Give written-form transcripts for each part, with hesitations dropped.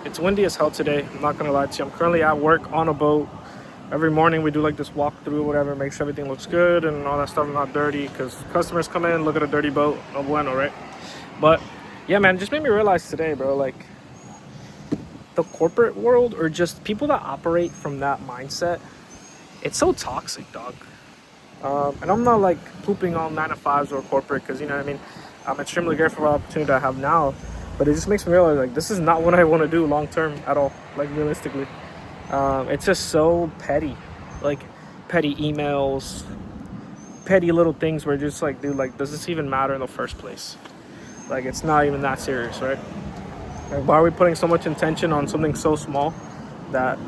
It's windy as hell today. I'm not gonna lie to you. I'm currently at work on a boat. Every morning we do like this walkthrough, whatever, make sure everything looks good and all that stuff, not dirty. Because customers come in, look at a dirty boat, no bueno, right? But yeah, man, it just made me realize today, bro, like the corporate world or just people that operate from that mindset, it's so toxic, dog. And I'm not like pooping on 9 to 5s or corporate because you know what I mean. I'm extremely grateful for the opportunity I have now, but it just makes me realize like this is not what I want to do long term at all. Like realistically, it's just so petty, like petty emails, petty little things where just like, dude, like does this even matter in the first place? Like it's not even that serious, right? Like, why are we putting so much intention on something so small that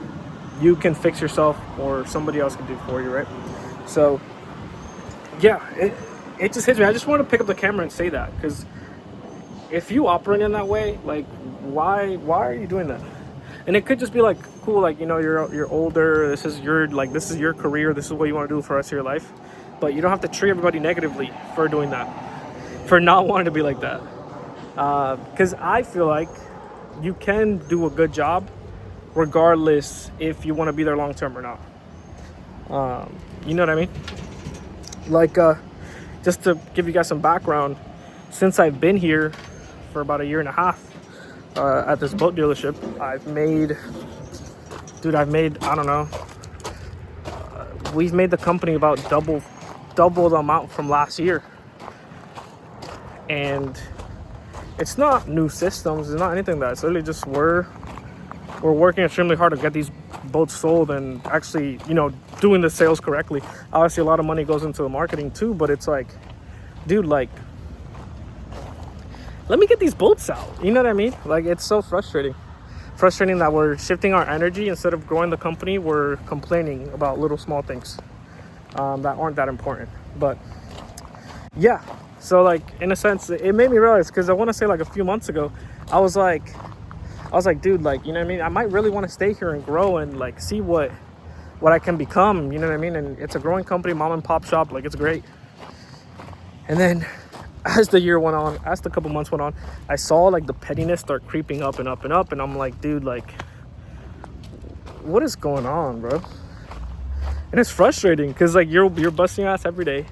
you can fix yourself or somebody else can do for you, right? So yeah, it just hits me. I just want to pick up the camera and say that because if you operate in that way, like why are you doing that? And it could just be like cool, like you know you're older. This is your career. This is what you want to do for the rest of your life. But you don't have to treat everybody negatively for doing that, for not wanting to be like that. Because I feel like you can do a good job regardless if you want to be there long term or not. You know what I mean? Like just to give you guys some background, since I've been here for about 1.5 years at this boat dealership, I've made I don't know, we've made the company about double the amount from last year. And it's not new systems, it's not anything like that. It's literally just we're working extremely hard to get these boats sold and actually, you know, doing the sales correctly. Obviously a lot of money goes into the marketing too, but it's like, dude, like let me get these boats out. You know what I mean? Like it's so frustrating that we're shifting our energy. Instead of growing the company, we're complaining about little small things that aren't that important. But yeah, so like in a sense it made me realize, because I want to say like a few months ago I was like, dude, like, you know what I mean, I might really want to stay here and grow and like see what I can become, you know what I mean? And it's a growing company, mom and pop shop, like it's great. And then as the year went on, as the couple months went on, I saw like the pettiness start creeping up and up and up, and I'm like, dude, like what is going on, bro? And it's frustrating because like you're busting your ass every day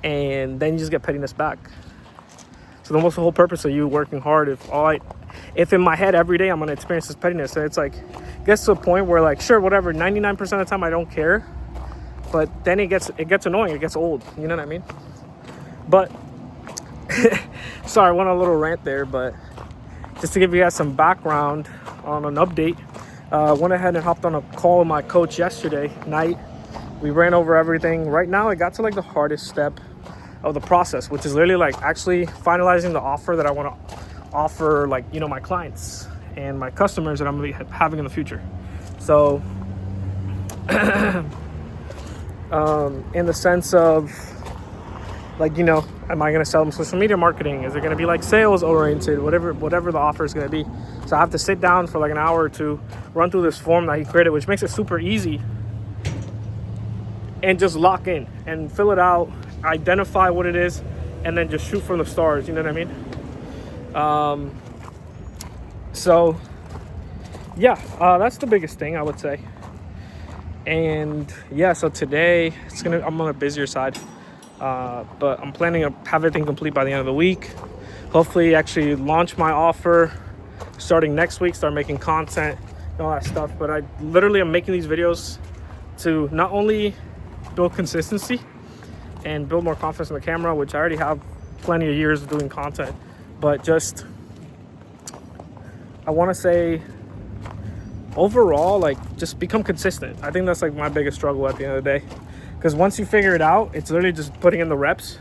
and then you just get pettiness back. So then what's the whole purpose of you working hard if in my head every day I'm gonna experience this pettiness? And it's like gets to a point where like, sure, whatever, 99% of the time I don't care, but then it gets annoying, it gets old, you know what I mean? But sorry, I went on a little rant there, but just to give you guys some background on an update, went ahead and hopped on a call with my coach yesterday night. We ran over everything. Right now, I got to like the hardest step of the process, which is literally like actually finalizing the offer that I want to offer, like, you know, my clients and my customers that I'm going to be having in the future. So, in the sense of like, you know, am I going to sell them social media marketing? Is it going to be like sales oriented? Whatever the offer is going to be. So I have to sit down for like an hour or two, run through this form that he created, which makes it super easy, and just lock in and fill it out, identify what it is, and then just shoot from the stars. You know what I mean? So yeah, that's the biggest thing I would say. And yeah, so today I'm on a busier side. But I'm planning to have everything complete by the end of the week. Hopefully actually launch my offer starting next week, start making content and all that stuff. But I literally am making these videos to not only build consistency and build more confidence in the camera, which I already have plenty of years of doing content, but just I want to say overall, like, just become consistent. I think that's like my biggest struggle at the end of the day. Because once you figure it out, it's literally just putting in the reps.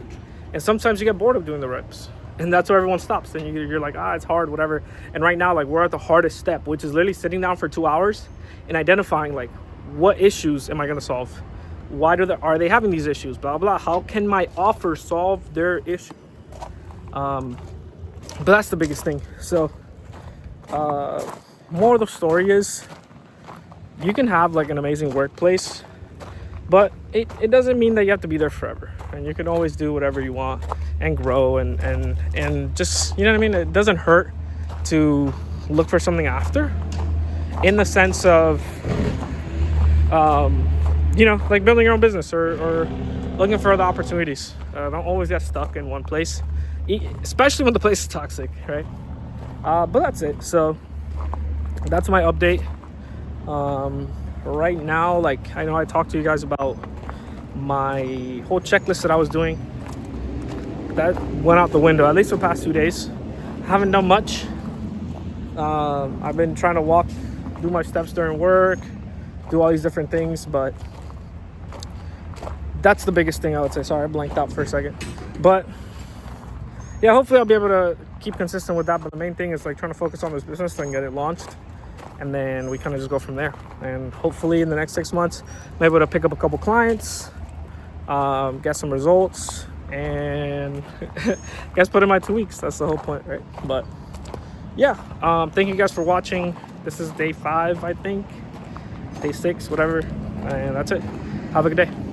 And sometimes you get bored of doing the reps. And that's where everyone stops. Then you're like, it's hard, whatever. And right now, like, we're at the hardest step, which is literally sitting down for 2 hours and identifying, like, what issues am I going to solve? Why are they having these issues? Blah, blah. How can my offer solve their issue? But that's the biggest thing. So, more of the story is you can have, like, an amazing workplace, but it doesn't mean that you have to be there forever, and you can always do whatever you want and grow and just, you know what I mean? It doesn't hurt to look for something after, in the sense of, you know, like building your own business or looking for other opportunities. Don't always get stuck in one place, especially when the place is toxic, right? But that's it. So that's my update. Right now, like, I know I talked to you guys about my whole checklist that I was doing. That went out the window, at least for the past 2 days. Haven't done much. I've been trying to do my steps during work, do all these different things, but that's the biggest thing I would say. Sorry, I blanked out for a second. But yeah, hopefully I'll be able to keep consistent with that. But the main thing is like trying to focus on this business and get it launched. And then we kind of just go from there. And hopefully in the next 6 months, I'm able to pick up a couple clients, get some results, and guess put in my 2 weeks. That's the whole point, right? But yeah, thank you guys for watching. This is day 5, I think. Day 6, whatever. And that's it. Have a good day.